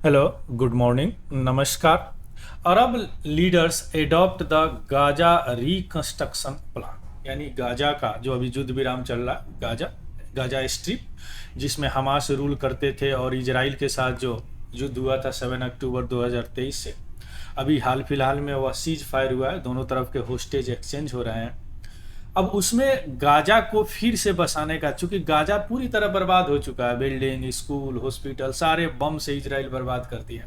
Hello, good morning, नमस्कार। Arab leaders adopt the Gaza reconstruction plan, यानी Gaza का जो अभी युद्ध विराम चल रहा है, गाजा गाजा स्ट्रिप, जिसमें हमास रूल करते थे और इजराइल के साथ जो युद्ध हुआ था 7 अक्टूबर 2023 से अभी हाल फिलहाल में वह सीज फायर हुआ है। दोनों तरफ के होस्टेज एक्सचेंज हो रहे हैं। अब उसमें गाजा को फिर से बसाने का, चूंकि गाजा पूरी तरह बर्बाद हो चुका है, बिल्डिंग, स्कूल, हॉस्पिटल सारे बम से इजराइल बर्बाद कर दिए,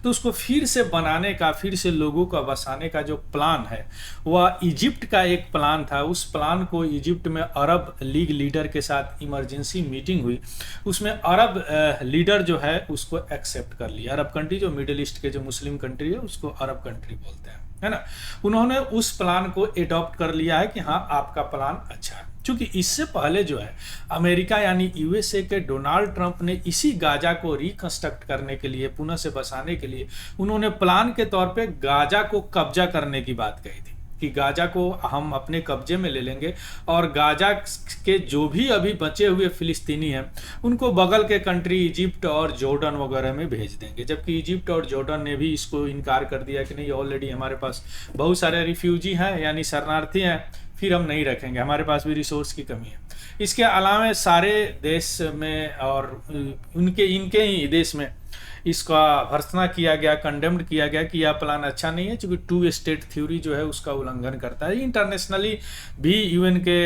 तो उसको फिर से बनाने का, फिर से लोगों का बसाने का जो प्लान है वह इजिप्ट का एक प्लान था। उस प्लान को इजिप्ट में अरब लीग लीडर के साथ इमरजेंसी मीटिंग हुई। उसमें अरब लीडर जो है उसको एक्सेप्ट कर लिया। अरब कंट्री जो मिडिल ईस्ट के जो मुस्लिम कंट्री है उसको अरब कंट्री बोलते हैं, है ना। उन्होंने उस प्लान को एडॉप्ट कर लिया है कि हाँ, आपका प्लान अच्छा है। क्योंकि इससे पहले जो है अमेरिका यानी यूएसए के डोनाल्ड ट्रंप ने इसी गाजा को रिकंस्ट्रक्ट करने के लिए, पुनः से बसाने के लिए, उन्होंने प्लान के तौर पे गाजा को कब्जा करने की बात कही थी कि गाजा को हम अपने कब्जे में ले लेंगे और गाजा के जो भी अभी बचे हुए फिलिस्तीनी हैं उनको बगल के कंट्री इजिप्ट और जॉर्डन वगैरह में भेज देंगे। जबकि इजिप्ट और जॉर्डन ने भी इसको इनकार कर दिया कि नहीं, ऑलरेडी हमारे पास बहुत सारे रिफ्यूजी हैं, यानी शरणार्थी हैं, फिर हम नहीं रखेंगे, हमारे पास भी रिसोर्स की कमी है। इसके अलावा सारे देश में और इनके ही देश में इसका भर्त्सना किया गया, कंडेम्ड किया गया कि यह प्लान अच्छा नहीं है, क्योंकि टू स्टेट थ्योरी जो है उसका उल्लंघन करता है। इंटरनेशनली भी यूएन के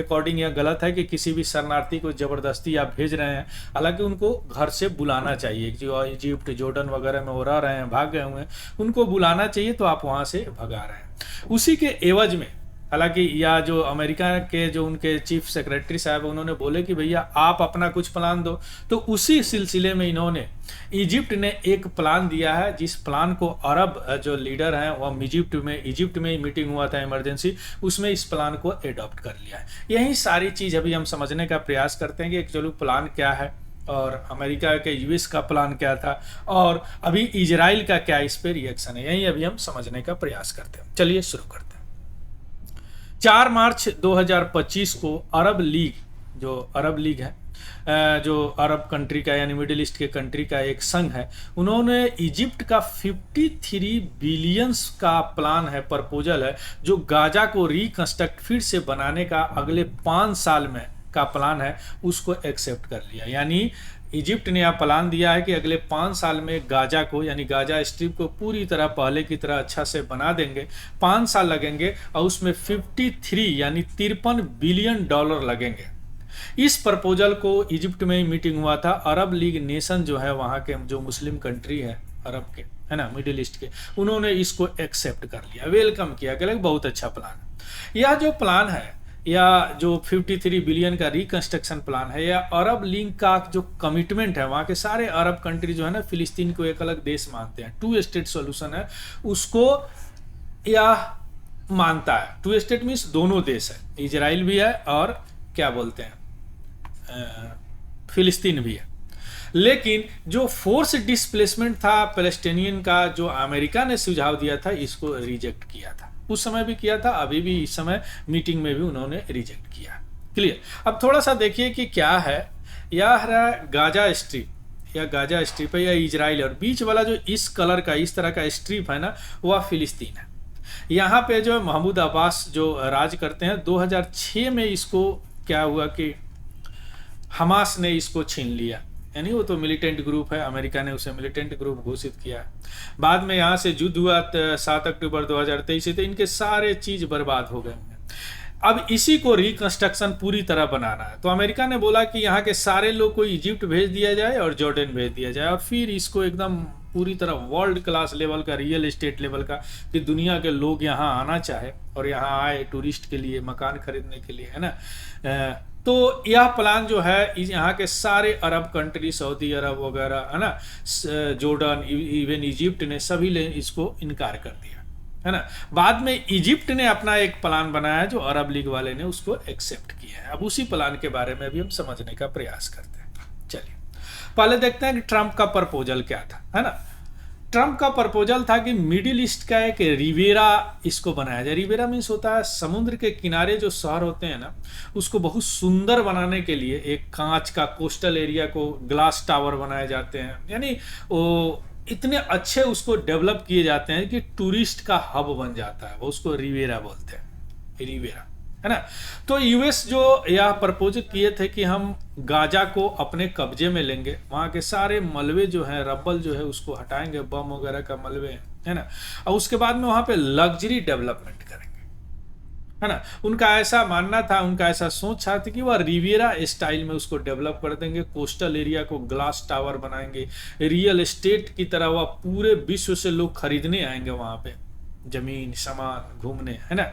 अकॉर्डिंग यह गलत है कि किसी भी शरणार्थी को ज़बरदस्ती आप भेज रहे हैं। हालांकि उनको घर से बुलाना चाहिए। जो इजिप्ट, जॉर्डन वगैरह में वो रह रहे हैं, भाग गए हुए हैं, उनको बुलाना चाहिए, तो आप वहाँ से भगा रहे हैं। उसी के एवज में, हालांकि या जो अमेरिका के जो उनके चीफ सेक्रेटरी साहब उन्होंने बोले कि भैया आप अपना कुछ प्लान दो, तो उसी सिलसिले में इन्होंने, इजिप्ट ने एक प्लान दिया है, जिस प्लान को अरब जो लीडर हैं वह इजिप्ट में ही मीटिंग हुआ था इमरजेंसी, उसमें इस प्लान को एडॉप्ट कर लिया है। यही सारी चीज़ अभी हम समझने का प्रयास करते हैं कि एक्चुअली प्लान क्या है और अमेरिका के यूएस का प्लान क्या था और अभी इजराइल का क्या इस पर रिएक्शन है। यही अभी हम समझने का प्रयास करते हैं। चलिए शुरू करते हैं। 4 मार्च 2025 को अरब लीग, जो अरब लीग है, जो अरब कंट्री का यानी मिडिल ईस्ट के कंट्री का एक संघ है, उन्होंने इजिप्ट का 53 बिलियंस का प्लान है, प्रपोजल है, जो गाजा को रिकंस्ट्रक्ट, फिर से बनाने का अगले 5 साल में का प्लान है, उसको एक्सेप्ट कर लिया। यानी इजिप्ट ने यह प्लान दिया है कि अगले 5 साल में गाजा को, यानी गाजा स्ट्रिप को पूरी तरह पहले की तरह अच्छा से बना देंगे। 5 साल लगेंगे और उसमें 53 यानी 53 बिलियन डॉलर लगेंगे। इस प्रपोजल को इजिप्ट में ही मीटिंग हुआ था। अरब लीग नेशन जो है, वहाँ के जो मुस्लिम कंट्री है अरब के, है ना, मिडिल ईस्ट के, उन्होंने इसको एक्सेप्ट कर लिया, वेलकम किया, कि बहुत अच्छा प्लान है। यह जो प्लान है, या जो 53 बिलियन का रिकंस्ट्रक्शन प्लान है, या अरब लीग का जो कमिटमेंट है, वहाँ के सारे अरब कंट्री जो है ना, फिलिस्तीन को एक अलग देश मानते हैं, 2 स्टेट सॉल्यूशन है, उसको यह मानता है। 2 स्टेट मीन्स दोनों देश है, इजराइल भी है और क्या बोलते हैं, फिलिस्तीन भी है। लेकिन जो फोर्स डिस्प्लेसमेंट था पैलेस्टीनियन का, जो अमेरिका ने सुझाव दिया था, इसको रिजेक्ट किया था। उस समय भी किया था, अभी भी इस समय मीटिंग में भी उन्होंने रिजेक्ट किया। क्लियर। अब थोड़ा सा देखिए कि क्या है। यह है गाजा स्ट्रिप, या गाजा स्ट्रिप है, या इजराइल, और बीच वाला जो इस कलर का, इस तरह का स्ट्रिप है ना, वह फिलिस्तीन है। यहाँ पे जो महमूद अब्बास जो राज करते हैं, 2006 में इसको क्या हुआ कि हमास ने इसको छीन लिया। यानी वो तो मिलिटेंट ग्रुप है, अमेरिका ने उसे मिलिटेंट ग्रुप घोषित किया। बाद में यहाँ से युद्ध हुआ 7 अक्टूबर 2023 से, तो इनके सारे चीज बर्बाद हो गए हैं। अब इसी को रिकंस्ट्रक्शन पूरी तरह बनाना है, तो अमेरिका ने बोला कि यहाँ के सारे लोग को इजिप्ट भेज दिया जाए और जॉर्डन भेज दिया जाए, और फिर इसको एकदम पूरी तरह वर्ल्ड क्लास लेवल का, रियल एस्टेट लेवल का, कि दुनिया के लोग यहाँ आना चाहे और यहाँ आए टूरिस्ट के लिए, मकान खरीदने के लिए, है ना। तो यह प्लान जो है, यहाँ के सारे अरब कंट्री, सऊदी अरब वगैरह, है ना, जॉर्डन, इवन इजिप्ट ने सभी ने इसको इनकार कर दिया, है ना। बाद में इजिप्ट ने अपना एक प्लान बनाया, जो अरब लीग वाले ने उसको एक्सेप्ट किया है। अब उसी प्लान के बारे में भी हम समझने का प्रयास करते हैं। चलिए पहले देखते हैं कि ट्रंप का प्रपोजल क्या था, है ना। ट्रम्प का प्रपोजल था कि मिडिल ईस्ट का एक रिवेरा इसको बनाया जाए। रिवेरा मीन्स होता है समुद्र के किनारे जो शहर होते हैं ना, उसको बहुत सुंदर बनाने के लिए एक कांच का कोस्टल एरिया को ग्लास टावर बनाए जाते हैं, यानी वो इतने अच्छे उसको डेवलप किए जाते हैं कि टूरिस्ट का हब बन जाता है, वो उसको रिवेरा बोलते हैं, रिवेरा, है ना। तो यूएस जो यह प्रपोज किए थे कि हम गाजा को अपने कब्जे में लेंगे, वहाँ के सारे मलबे जो हैं, रब्बल जो है उसको हटाएंगे, बम वगैरह का मलबे है ना, और उसके बाद में वहाँ पे लग्जरी डेवलपमेंट करेंगे, है ना। उनका ऐसा मानना था, उनका ऐसा सोच था कि वह रिवियरा स्टाइल में उसको डेवलप कर देंगे, कोस्टल एरिया को ग्लास टावर बनाएंगे, रियल एस्टेट की तरह वह पूरे विश्व से लोग खरीदने आएंगे वहाँ पे, जमीन सामान घूमने, है ना।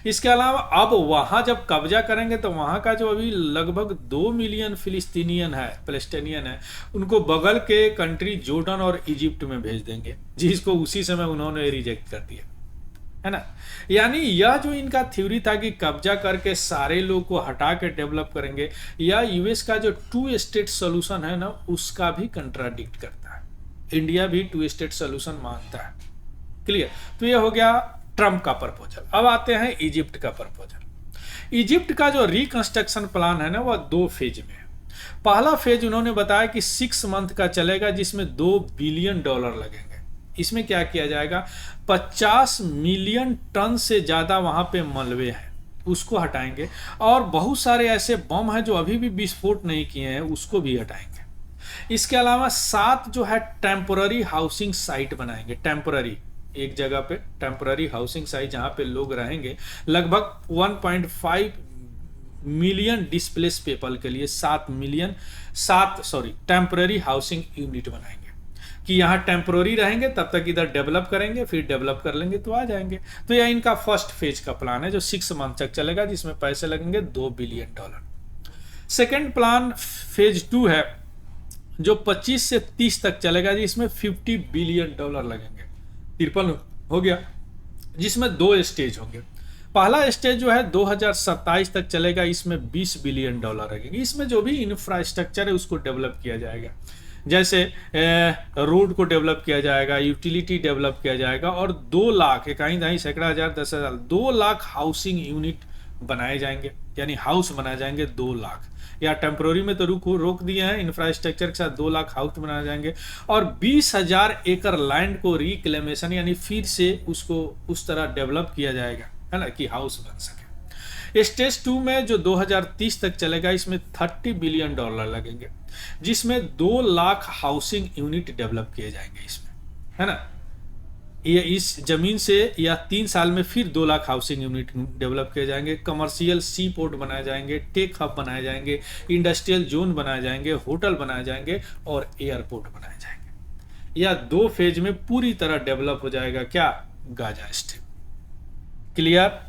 इसके अलावा अब वहां जब कब्जा करेंगे तो वहां का जो अभी लगभग 2 मिलियन फिलिस्तीनियन है, पैलेस्टाइनियन है, उनको बगल के कंट्री जॉर्डन और इजिप्ट में भेज देंगे, जिसको उसी समय उन्होंने रिजेक्ट कर दिया, है ना। यानी यह जो इनका थ्योरी था कि कब्जा करके सारे लोग को हटा के डेवलप करेंगे, या यूएस का जो 2 स्टेट सोल्यूशन है ना, उसका भी कंट्राडिक्ट करता है। इंडिया भी 2 स्टेट सोल्यूशन मानता है, क्लियर। तो ये हो गया ट्रम्प का प्रपोजल। अब आते हैं इजिप्ट का प्रपोजल। इजिप्ट का जो रिकंस्ट्रक्शन प्लान है ना, वह 2 फेज में है। पहला फेज उन्होंने बताया कि 6 मंथ का चलेगा, जिसमें $2 बिलियन लगेंगे। इसमें क्या किया जाएगा, 50 मिलियन टन से ज्यादा वहां पे मलबे हैं, उसको हटाएंगे, और बहुत सारे ऐसे बम हैं जो अभी भी विस्फोट नहीं किए हैं, उसको भी हटाएंगे। इसके अलावा 7 जो है टेम्पोररी हाउसिंग साइट बनाएंगे, टेम्पोररी एक जगह पे टेम्पररी हाउसिंग साइट जहां पे लोग रहेंगे, लगभग 1.5 मिलियन डिस्प्लेस पीपल के लिए 7 टेम्पररी हाउसिंग यूनिट बनाएंगे, कि यहाँ टेम्पररी रहेंगे, तब तक इधर डेवलप करेंगे, फिर डेवलप कर लेंगे तो आ जाएंगे। तो यह इनका फर्स्ट फेज का प्लान है जो 6 मंथ तक चलेगा, जिसमें पैसे लगेंगे $2 बिलियन। सेकेंड प्लान फेज 2 है जो 25 से 30 तक चलेगा, जिसमें $50 बिलियन लगेंगे, 53 हो गया, जिसमें 2 स्टेज होंगे। पहला स्टेज जो है 2027 तक चलेगा, इसमें $20 बिलियन लगेंगे। इसमें जो भी इंफ्रास्ट्रक्चर है उसको डेवलप किया जाएगा, जैसे रोड को डेवलप किया जाएगा, यूटिलिटी डेवलप किया जाएगा, और 2 लाख, इकाई दहाई सैकड़ा हजार 10,000, 2 लाख हाउसिंग यूनिट बनाए जाएंगे, यानी हाउस बनाए जाएंगे 2 लाख, या टेम्पोररी में तो रोक दिए हैं, इंफ्रास्ट्रक्चर के साथ 2 लाख हाउस बनाए जाएंगे, और 20,000 एकड़ लैंड को रिक्लेमेशन यानी फिर से उसको उस तरह डेवलप किया जाएगा, है ना, कि हाउस बन सके। स्टेज 2 में जो 2030 तक चलेगा, इसमें $30 बिलियन लगेंगे, जिसमें 2 लाख हाउसिंग यूनिट डेवलप किए जाएंगे इसमें, है ना। ये इस जमीन से या 3 साल में फिर 2 लाख हाउसिंग यूनिट डेवलप किए जाएंगे, कमर्शियल सी पोर्ट बनाए जाएंगे, टेक हब बनाए जाएंगे, इंडस्ट्रियल जोन बनाए जाएंगे, होटल बनाए जाएंगे, और एयरपोर्ट बनाए जाएंगे। यह 2 फेज में पूरी तरह डेवलप हो जाएगा क्या, गाजा स्ट्रिप, क्लियर।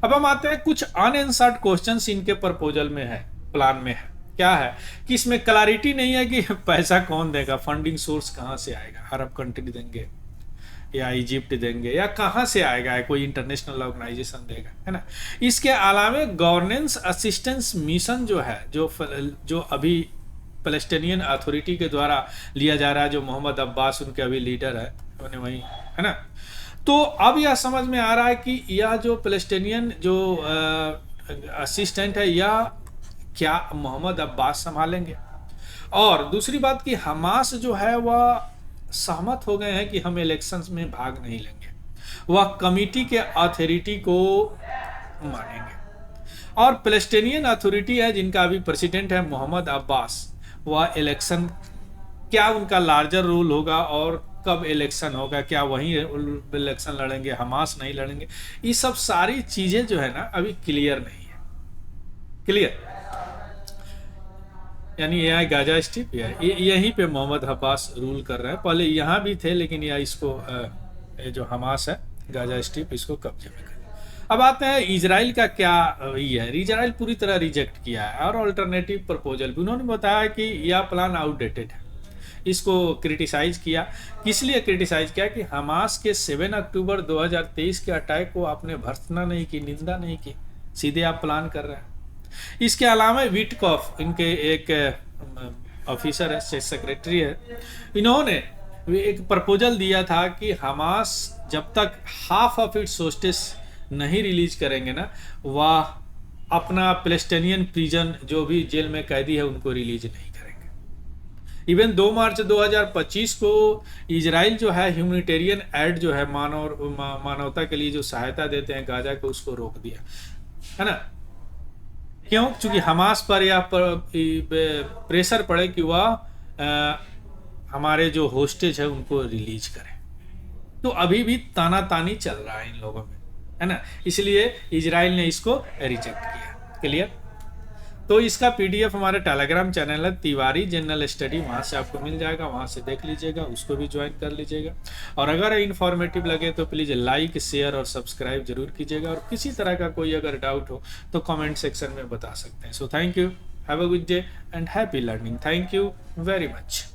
अब हम आते हैं कुछ अनआंसर्ड क्वेश्चंस इनके प्रपोजल में है, प्लान में है। क्या है कि इसमें क्लैरिटी नहीं है कि पैसा कौन देगा, फंडिंग सोर्स कहां से आएगा, अरब कंट्री देंगे या इजिप्ट देंगे, या कहां से आएगा, कोई इंटरनेशनल ऑर्गेनाइजेशन देगा, है ना। इसके अलावा गवर्नेंस असिस्टेंस मिशन जो है, जो अभी पैलेस्टाइनियन अथॉरिटी के द्वारा लिया जा रहा है, जो मोहम्मद अब्बास उनके अभी लीडर है, उन्हें वही, है ना। तो अब यह समझ में आ रहा है कि यह जो पैलेस्टाइनियन जो असिस्टेंट है, यह क्या मोहम्मद अब्बास संभालेंगे। और दूसरी बात कि हमास जो है वह सहमत हो गए हैं कि हम इलेक्शंस में भाग नहीं लेंगे, वह कमिटी के अथॉरिटी को मानेंगे, और पैलेस्टाइनियन अथॉरिटी है जिनका अभी प्रेसिडेंट है मोहम्मद अब्बास, वह इलेक्शन, क्या उनका लार्जर रोल होगा और कब इलेक्शन होगा, क्या वहीं इलेक्शन लड़ेंगे, हमास नहीं लड़ेंगे, ये सब सारी चीजें जो है ना अभी क्लियर नहीं है, क्लियर। यानी यह गाजा स्ट्रिप यहीं पे मोहम्मद अब्बास रूल कर रहे हैं, पहले यहाँ भी थे, लेकिन यह इसको जो हमास है गाजा स्ट्रिप इसको कब्जे में कर। अब आते हैं इजराइल का क्या ये है, इजराइल पूरी तरह रिजेक्ट किया है, और अल्टरनेटिव प्रपोजल भी उन्होंने बताया कि यह प्लान आउटडेटेड है, इसको क्रिटिसाइज किया। किस लिए क्रिटिसाइज किया कि हमास के 7 अक्टूबर 2023 के अटैक को आपने भर्त्सना नहीं की, निंदा नहीं की, सीधे आप प्लान कर रहे हैं। इसके अलावा विटकॉफ इनके एक ऑफिसर है, सेक्रेटरी है, इन्होंने एक प्रपोजल दिया था कि हमास जब तक हाफ ऑफ इट्स होस्टेस नहीं रिलीज करेंगे ना, वह अपना पैलेस्टीनियन प्रिजन जो भी जेल में कैदी है उनको रिलीज नहीं करेंगे। इवन 2 मार्च 2025 को इजराइल जो है ह्यूमैनिटेरियन एड जो है मानवता के लिए जो सहायता देते हैं गाजा को, उसको रोक दिया है ना। क्यों? क्योंकि हमास पर यह प्रेशर पड़े कि वह हमारे जो होस्टेज है उनको रिलीज करें। तो अभी भी ताना तानी चल रहा है इन लोगों में, है ना, इसलिए इजराइल ने इसको रिजेक्ट किया। क्लियर? तो इसका पीडीएफ हमारे टेलीग्राम चैनल है तिवारी जनरल स्टडी, वहाँ से आपको मिल जाएगा, वहाँ से देख लीजिएगा, उसको भी ज्वाइन कर लीजिएगा। और अगर इन्फॉर्मेटिव लगे तो प्लीज़ लाइक शेयर और सब्सक्राइब जरूर कीजिएगा। और किसी तरह का कोई अगर डाउट हो तो कमेंट सेक्शन में बता सकते हैं। So thank you, have a good day and happy learning. Thank you very much.